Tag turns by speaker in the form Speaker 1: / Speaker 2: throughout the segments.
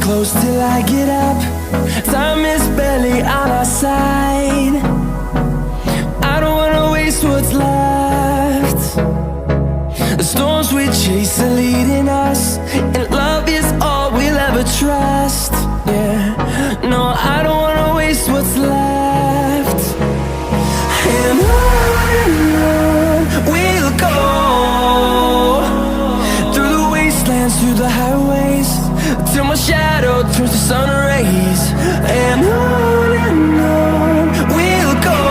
Speaker 1: close till I get up. Time is barely on our side. I don't wanna waste what's left. The storms we chase are leading us, and love is all we'll ever trust. Yeah, no, I don't wanna waste what's left. And on we'll go, through the wastelands, through the highways, till my shadow turns to sun rays. And on we'll go,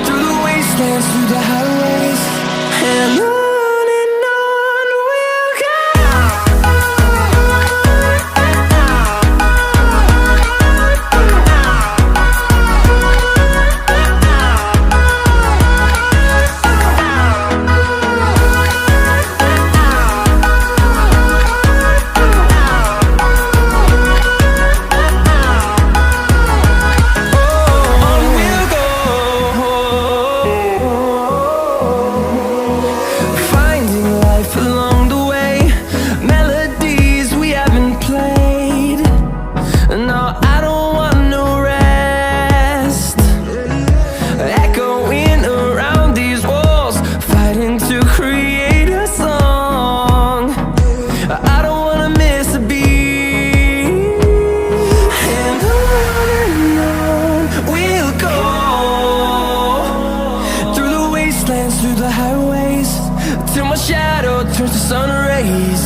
Speaker 1: through the wastelands, through the highways, and on we'll go. Through the highways, till my shadow turns to sun rays.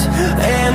Speaker 1: And